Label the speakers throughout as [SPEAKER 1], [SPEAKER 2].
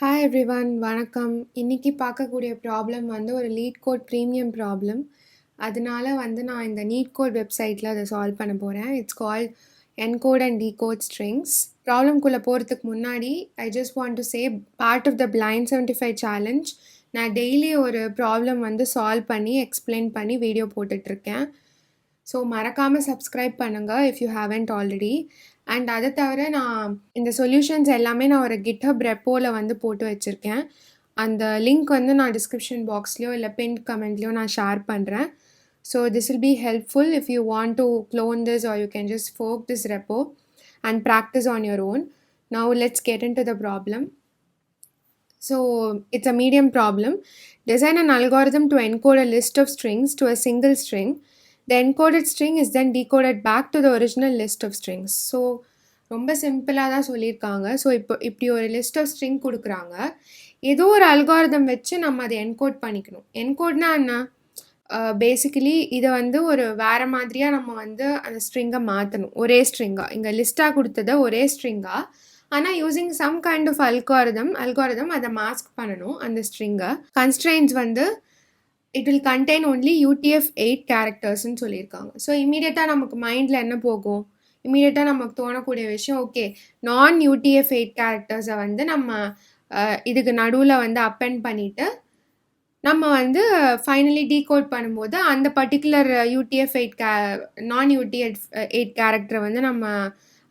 [SPEAKER 1] Hi everyone வணக்கம். இன்னைக்கு பார்க்கக்கூடிய ப்ராப்ளம் வந்து ஒரு லீட் கோட் ப்ரீமியம் ப்ராப்ளம். அதனால வந்து நான் இந்த நீட் கோட் வெப்சைட்டில் அதை சால்வ் பண்ண போகிறேன். It's called encode and decode strings. ப்ராப்ளம்குள்ளே போகிறதுக்கு முன்னாடி I just want to say part of the Blind 75 challenge நான் டெய்லி ஒரு ப்ராப்ளம் வந்து சால்வ் பண்ணி எக்ஸ்பிளைன் பண்ணி வீடியோ போட்டுட்ருக்கேன். ஸோ மறக்காமல் சப்ஸ்கிரைப் பண்ணுங்கள் if you haven't already. And அதை தவிர நான் இந்த சொல்யூஷன்ஸ் எல்லாமே நான் ஒரு கிட்ஹப் ரெப்போவில் வந்து போட்டு வச்சுருக்கேன். அந்த லிங்க் வந்து நான் டிஸ்கிரிப்ஷன் பாக்ஸ்லையோ இல்லை பின் கமெண்ட்லேயோ நான் ஷேர் பண்ணுறேன். So this will be helpful if you want to clone this or you can just fork this repo and practice on your own. Now let's get into the problem. So it's a medium problem. Design an algorithm to encode a list of strings to a single string. The encoded string is then decoded back to the original list of strings. So ரொம்ப சிம்பிளாக தான் சொல்லியிருக்காங்க. So இப்படி ஒரு list of string கொடுக்குறாங்க. ஏதோ ஒரு algorithm வச்சு நம்ம அதை என்கோட் பண்ணிக்கணும். என்கோட்னா என்ன? பேசிக்கலி இதை வந்து ஒரு வேறு மாதிரியாக நம்ம வந்து அந்த ஸ்ட்ரிங்கை மாற்றணும். ஒரே ஸ்ட்ரிங்காக இங்கே லிஸ்ட்டாக கொடுத்ததை ஒரே ஸ்ட்ரிங்காக ஆனால் using some kind of algorithm அதை மாஸ்க் பண்ணணும் அந்த ஸ்ட்ரிங்கை. கன்ஸ்ட்ரெயின்ஸ் வந்து it will contain only UTF-8 கேரக்டர்ஸ்ன்னு சொல்லியிருக்காங்க. ஸோ இமீடியட்டாக நமக்கு மைண்டில் என்ன போகும்? இமீடியட்டாக நமக்கு தோணக்கூடிய விஷயம், ஓகே நான் UTF-8 கேரக்டர்ஸை வந்து நம்ம இதுக்கு நடுவில் வந்து அப்பெண்ட் பண்ணிவிட்டு நம்ம வந்து ஃபைனலி டீகோட் பண்ணும்போது அந்த பர்டிகுலர் UTF-8 நான் UTF-8 கேரக்டரை வந்து நம்ம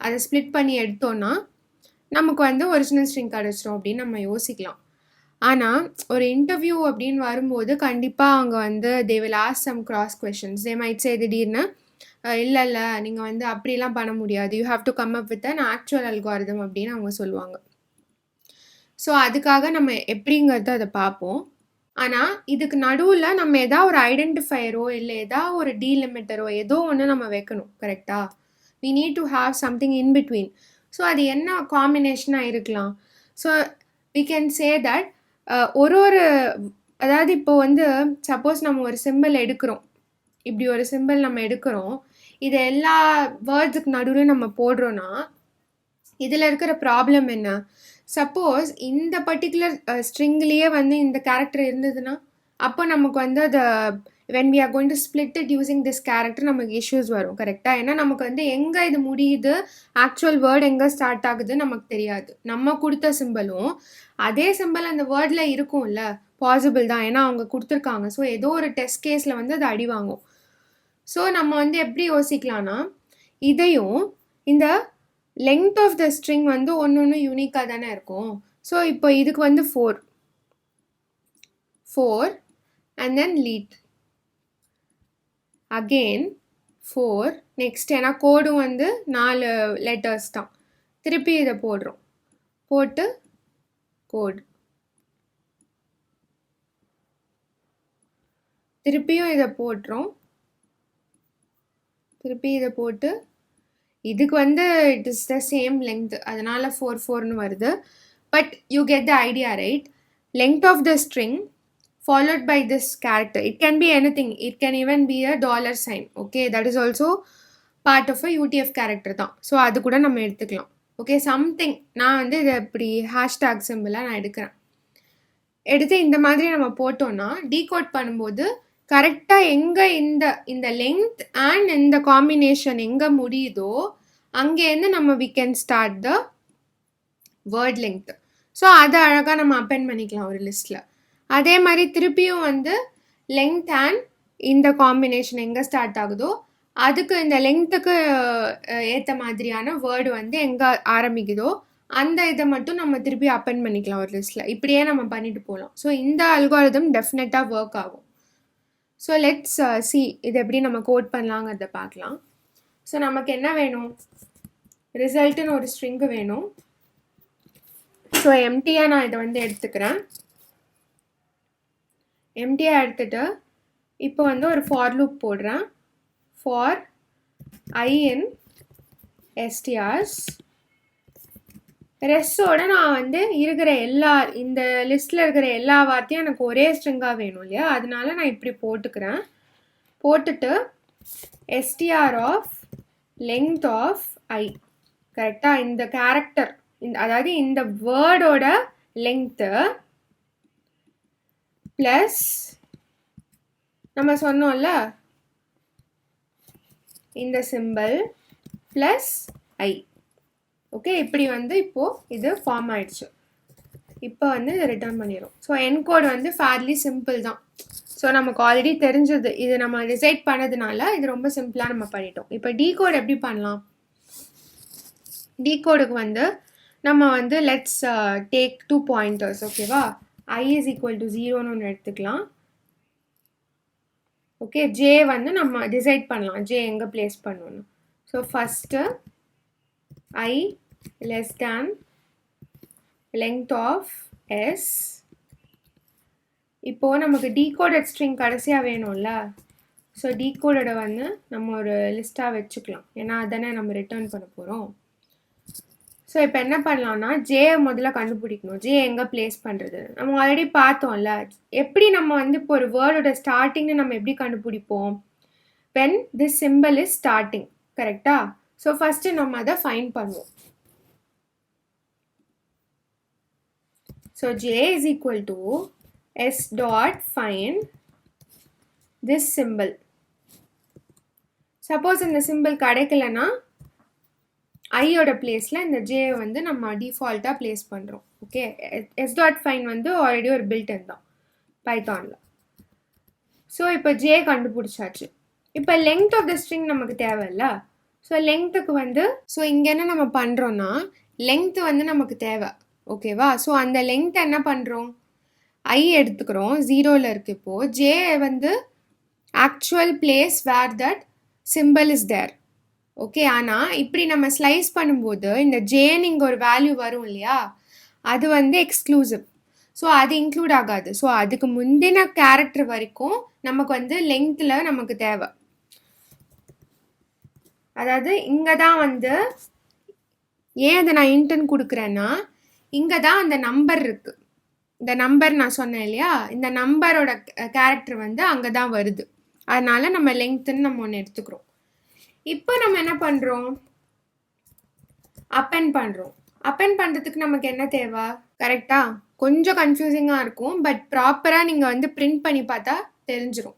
[SPEAKER 1] அதை ஸ்ப்ளிட் பண்ணி எடுத்தோன்னா நமக்கு வந்து ஒரிஜினல் ஸ்ட்ரிங் கிடச்சிரும் அப்படின்னு நம்ம யோசிக்கலாம். ஆனால் ஒரு இன்டர்வியூ அப்படின்னு வரும்போது கண்டிப்பாக அவங்க வந்து they will ask some cross questions. They might say திடீர்னு இல்லை நீங்கள் வந்து அப்படிலாம் பண்ண முடியாது, you have to come up with an actual algorithm அப்படின்னு அவங்க சொல்லுவாங்க. ஸோ அதுக்காக நம்ம எப்படிங்கிறத அதை பார்ப்போம். ஆனால் இதுக்கு நடுவில் நம்ம ஏதாவது ஒரு ஐடென்டிஃபையரோ இல்லை ஏதாவது ஒரு டீலிமிட்டரோ ஏதோ ஒன்று நம்ம வைக்கணும். கரெக்டாக? We need to have something in between. So அது என்ன காம்பினேஷனாக இருக்கலாம்? So we can say that ஒரு அதாவது இப்போ வந்து சப்போஸ் நம்ம ஒரு சிம்பிள் எடுக்கிறோம், இப்படி ஒரு சிம்பிள் நம்ம எடுக்கிறோம், இது எல்லா வேர்ட்ஸுக்கு நடுவில் நம்ம போடுறோன்னா இதில் இருக்கிற ப்ராப்ளம் என்ன? சப்போஸ் இந்த பர்டிகுலர் ஸ்ட்ரிங்லேயே வந்து இந்த கேரக்டர் இருந்ததுன்னா அப்போ நமக்கு வந்து அதை when we are going to split it using this character நமக்கு இஷ்யூஸ் வரும். கரெக்டாக? ஏன்னா நமக்கு வந்து எங்கே இது முடியுது, ஆக்சுவல் வேர்டு எங்கே ஸ்டார்ட் ஆகுது நமக்கு தெரியாது. நம்ம கொடுத்த சிம்பிளும் அதே சிம்பிள் அந்த வேர்டில் இருக்கும்ல, பாசிபிள் தான், ஏன்னா அவங்க கொடுத்துருக்காங்க. ஸோ ஏதோ ஒரு டெஸ்ட் கேஸில் வந்து அது அடி வாங்கும். ஸோ நம்ம வந்து எப்படி யோசிக்கலாம்னா, இதையும் இந்த லெங்த் ஆஃப் த ஸ்ட்ரிங் வந்து ஒன்று யூனிக்காக தானே இருக்கும். ஸோ இப்போ இதுக்கு வந்து 4 and then lead again 4 next. ஏன்னா கோடும் வந்து 4 லெட்டர்ஸ் தான். திருப்பி இதை போடுறோம், போட்டு கோடு, திருப்பியும் இதை போட்டுறோம், திருப்பி இதை போட்டு இதுக்கு வந்து it is the same length, அதனால 4 வருது. But you get the idea, right? Length of the string followed by this character. It can be anything. It can even be a dollar sign. Okay, that is also part of a UTF character தான். So அது கூட நம்ம எடுத்துக்கலாம். Okay, something நான் வந்து இதை இப்படி hashtag சிம்பிளாக நான் எடுத்து இந்த மாதிரி நம்ம போட்டோன்னா டீகோட் பண்ணும்போது கரெக்டாக எங்கே இந்த லெங்த் அண்ட் இந்த காம்பினேஷன் எங்கே முடியுதோ அங்கேருந்து நம்ம we can start the word length. So அதை அழகாக நம்ம அப்பெண்ட் பண்ணிக்கலாம் ஒரு லிஸ்ட்டில். அதே மாதிரி திருப்பியும் வந்து லெங்த் அண்ட் இந்த காம்பினேஷன் எங்கே ஸ்டார்ட் ஆகுதோ அதுக்கு இந்த லெங்த்துக்கு ஏற்ற மாதிரியான வேர்டு வந்து எங்கே ஆரம்பிக்குதோ அந்த இதை மட்டும் நம்ம திருப்பி அப்பெண்ட் பண்ணிக்கலாம் ஒரு லிஸ்ட்டில். இப்படியே நம்ம பண்ணிட்டு போகலாம். ஸோ இந்த அல்காரிதம் டெஃபினட்டாக ஒர்க் ஆகும். ஸோ லெட்ஸ் சி இது எப்படி நம்ம கோட் பண்ணலாங்கிறத பார்க்கலாம். ஸோ நமக்கு என்ன வேணும்? ரிசல்ட்டுன்னு ஒரு ஸ்ட்ரிங்கு வேணும். ஸோ எம்டியாக நான் இதை வந்து எடுத்துக்கிறேன். எம்டியாக எடுத்துகிட்டு இப்போ வந்து ஒரு ஃபார் லூப் போடுறேன். ஃபார் I in strs ரெஸ்ஸோட நான் வந்து இருக்கிற இந்த லிஸ்ட்டில் இருக்கிற எல்லா வார்த்தையும் எனக்கு ஒரே ஸ்ட்ரிங்காக வேணும் இல்லையா, அதனால நான் இப்படி போட்டுக்கிறேன். போட்டுட்டு str of length of I. கரெக்டாக? இந்த கேரக்டர் அதாவது இந்த வேர்டோட லெங்க்த்து ப்ளஸ் நம்ம சொன்னோம்ல இந்த சிம்பிள் ப்ளஸ் ஐ. ஓகே, இப்படி வந்து இப்போது இது ஃபார்ம் ஆயிடுச்சு. இப்போ வந்து இதை ரிட்டர்ன் பண்ணிடும். ஸோ என்கோட் வந்து ஃபேர்லி சிம்பிள் தான். ஸோ நமக்கு ஆல்ரெடி தெரிஞ்சது, இது நம்ம டிசைட் பண்ணதுனால இது ரொம்ப சிம்பிளாக நம்ம பண்ணிட்டோம். இப்போ டீகோட் எப்படி பண்ணலாம்? டீகோடுக்கு வந்து நம்ம வந்து லெட்ஸ் டேக் 2 பாயிண்டர்ஸ். ஓகேவா? I இஸ் ஈக்குவல் டு 0ன்னு ஒன்று எடுத்துக்கலாம். ஓகே, ஜே வந்து நம்ம டிசைட் பண்ணலாம் ஜே எங்கே பிளேஸ் பண்ணணும். So first I less than length of S. இப்போது நமக்கு டீகோடட் ஸ்ட்ரிங் கடைசியாக வேணும்ல. ஸோ டீகோடடை வந்து நம்ம ஒரு லிஸ்ட்டாக வச்சுக்கலாம், ஏன்னா அதானே நம்ம ரிட்டர்ன் பண்ண போகிறோம். ஸோ இப்போ என்ன பண்ணலாம்னா ஜே முதல்ல கண்டுபிடிக்கணும், ஜே எங்கே பிளேஸ் பண்ணுறது. நம்ம ஆல்ரெடி பார்த்தோம்ல, எப்படி நம்ம வந்து இப்போ ஒரு வேர்டோட ஸ்டார்டிங்னு நம்ம எப்படி கண்டுபிடிப்போம்? when this symbol is starting, கரெக்டா? ஸோ ஃபஸ்ட்டு நம்ம அதை ஃபைண்ட் பண்ணுவோம். So j is equal to s dot find this symbol. Suppose இந்த சிம்பிள் கிடைக்கலன்னா ஐயோட பிளேஸில் இந்த ஜே வந்து நம்ம டிஃபால்ட்டாக பிளேஸ் பண்ணுறோம். ஓகே, எஸ் டாட் ஃபைன் வந்து ஆல்ரெடி ஒரு பில்டன் தான் பைத்தானில். ஸோ இப்போ ஜே கண்டுபிடிச்சாச்சு. இப்போ லெங்த் ஆஃப் த ஸ்ட்ரிங் நமக்கு தேவையில்ல. ஸோ லெங்க்த்துக்கு வந்து ஸோ இங்கே என்ன நம்ம பண்ணுறோன்னா லெங்க்த்து வந்து நமக்கு தேவை. ஓகேவா? ஸோ அந்த லெங்க்த்தை என்ன பண்ணுறோம்? ஐ எடுத்துக்கிறோம், 0ல் இருக்குது. இப்போது ஜே வந்து actual place where that simple is there. Okay, ஆனால் இப்படி நம்ம ஸ்லைஸ் பண்ணும்போது இந்த ஜேன்னு இங்கே ஒரு வேல்யூ வரும் இல்லையா, அது வந்து எக்ஸ்க்ளூசிவ். ஸோ அது இன்க்ளூட் ஆகாது. ஸோ அதுக்கு முந்தின கேரக்டர் வரைக்கும் நமக்கு வந்து லெங்க்த்தில் நமக்கு தேவை. அதாவது இங்கே தான் வந்து ஏன் அதை நான் இன்டர்ன் கொடுக்குறேன்னா, இங்கே தான் அந்த நம்பர் இருக்குது. இந்த நம்பர் நான் சொன்னேன் இல்லையா, இந்த நம்பரோட கேரக்டர் வந்து அங்கே தான் வருது. அதனால நம்ம லெங்க்த்துன்னு நம்ம ஒன்று எடுத்துக்கிறோம். இப்போ நம்ம என்ன பண்ணுறோம்? அப்பெண்ட் பண்ணுறோம். அப்பெண்ட் பண்ணுறதுக்கு நமக்கு என்ன தேவை? கரெக்டாக கொஞ்சம் கன்ஃபியூசிங்காக இருக்கும், பட் ப்ராப்பராக நீங்கள் வந்து பிரிண்ட் பண்ணி பார்த்தா தெரிஞ்சிடும்.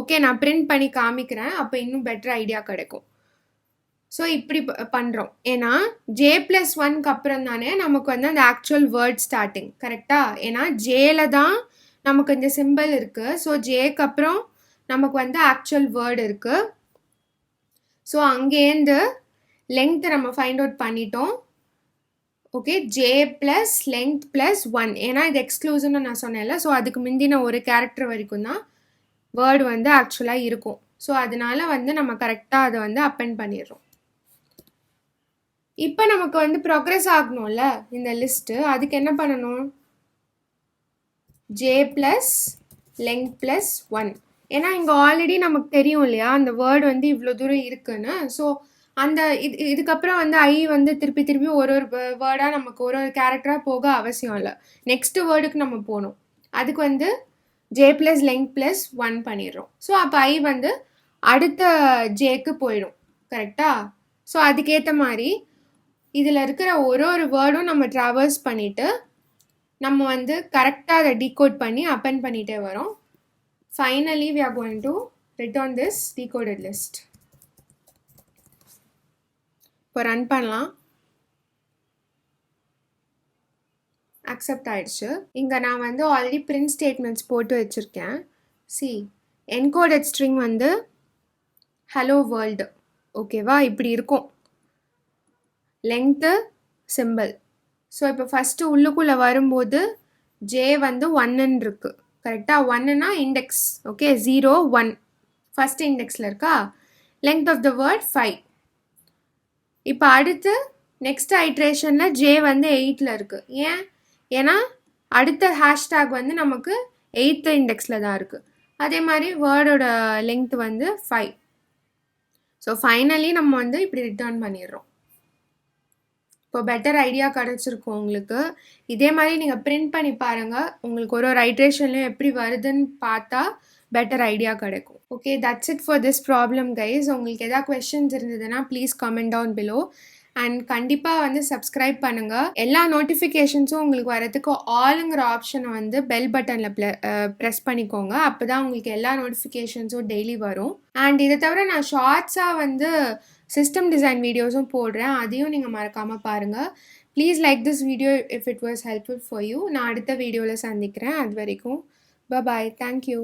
[SPEAKER 1] ஓகே, நான் பிரிண்ட் பண்ணி காமிக்கிறேன், அப்போ இன்னும் பெட்டர் ஐடியா கிடைக்கும். ஸோ இப்படி பண்ணுறோம், ஏன்னா ஜே ப்ளஸ் 1க்கு அப்புறம் தானே நமக்கு வந்து அந்த ஆக்சுவல் வேர்ட் ஸ்டார்டிங். கரெக்டாக? ஏன்னா ஜேல தான் நமக்கு இந்த சிம்பிள் இருக்குது. ஸோ ஜேக்கு அப்புறம் நமக்கு வந்து ஆக்சுவல் வேர்டு இருக்குது. ஸோ அங்கேருந்து லெங்க்த்தை நம்ம ஃபைண்ட் அவுட் பண்ணிட்டோம். Okay, J plus length plus 1, ஏன்னா இது எக்ஸ்க்ளூசிவ்னு நான் சொன்னேன்ல. ஸோ அதுக்கு முந்தின ஒரு கேரக்டர் வரைக்கும் தான் வேர்டு வந்து ஆக்சுவலாக இருக்கும். ஸோ அதனால வந்து நம்ம கரெக்டாக அதை வந்து அப்பெண்ட் பண்ணிடுறோம். இப்போ நமக்கு வந்து ப்ராக்ரெஸ் ஆகணும்ல இந்த லிஸ்ட்டு, அதுக்கு என்ன பண்ணணும்? ஜே ப்ளஸ் லெங்க் ப்ளஸ் 1, ஏன்னா இங்கே ஆல்ரெடி நமக்கு தெரியும் இல்லையா அந்த வேர்டு வந்து இவ்வளோ தூரம் இருக்குன்னு. ஸோ அந்த இதுக்கப்புறம் வந்து ஐ வந்து திருப்பி திருப்பி ஒரு வேர்டாக நமக்கு ஒரு கேரக்டராக போக அவசியம் இல்லை. நெக்ஸ்ட்டு வேர்டுக்கு நம்ம போகணும், அதுக்கு வந்து ஜே ப்ளஸ் லெங்க் ப்ளஸ் 1 பண்ணிடுறோம். ஸோ அப்போ ஐ வந்து அடுத்த ஜேக்கு போயிடும். கரெக்டா? ஸோ அதுக்கேற்ற மாதிரி இதில் இருக்கிற ஒரு வேர்டும் நம்ம ட்ராவர்ஸ் பண்ணிவிட்டு நம்ம வந்து கரெக்டாக அதை டீகோட் பண்ணி அப்பெண்ட் பண்ணிகிட்டே வரோம். Finally, we are going to return this decoded list. இப்போ ரன் பண்ணலாம். அக்செப்ட் ஆயிடுச்சு. இங்கே நான் வந்து ஆல்ரெடி பிரிண்ட் ஸ்டேட்மெண்ட்ஸ் போட்டு வச்சுருக்கேன். சி என்கோடட் ஸ்ட்ரிங் வந்து ஹலோ வேர்ல்டு. ஓகேவா? இப்படி இருக்கும் லெங்க்த்து சிம்பிள். ஸோ இப்போ ஃபஸ்ட்டு உள்ளுக்குள்ளே வரும்போது ஜே வந்து 1ன்னு இருக்குது. கரெக்டாக? 1ன்னா இண்டெக்ஸ். ஓகே, 0 1 ஃபஸ்ட் இண்டெக்ஸில் இருக்கா. Length of the word 5. இப்போ அடுத்து நெக்ஸ்ட் ஐட்ரேஷனில் ஜே வந்து 8ல் இருக்குது. ஏன்னா அடுத்த ஹேஷ்டேக் வந்து நமக்கு 8th இண்டெக்ஸில் தான் இருக்குது. அதே மாதிரி வேர்டோட லெங்த் வந்து 5. ஸோ ஃபைனலி நம்ம வந்து இப்படி ரிட்டர்ன் பண்ணிடுறோம். இப்போ பெட்டர் ஐடியா கிடச்சிருக்கும் உங்களுக்கு. இதே மாதிரி நீங்கள் பிரிண்ட் பண்ணி பாருங்கள், உங்களுக்கு ஒரு ஐட்ரேஷன்லையும் எப்படி வருதுன்னு பார்த்தா பெட்டர் ஐடியா கிடைக்கும். Okay, that's it for this problem guys. உங்களுக்கு எதாவது கொஸ்டின்ஸ் இருந்ததுன்னா please comment down below. And கண்டிப்பா வந்து சப்ஸ்கிரைப் பண்ணுங்க. எல்லா நோட்டிஃபிகேஷன்ஸும் உங்களுக்கு வரதுக்கு ஆல்ங்கிற ஆப்ஷன வந்து பெல் பட்டன்ல பிரஸ் பண்ணிக்கோங்க. அப்பதான் உங்களுக்கு எல்லா நோட்டிஃபிகேஷன்ஸும் டெய்லி வரும். அண்ட் இத தவிர நான் ஷார்ட்ஸா வந்து சிஸ்டம் டிசைன் வீடியோஸும் போடுறேன். அதையும் நீங்க மறக்காம பாருங்க. Please like this video if it was helpful for you. நான் அடுத்த வீடியோல சந்திக்கிறேன். அது வரைக்கும் பாய். Thank you.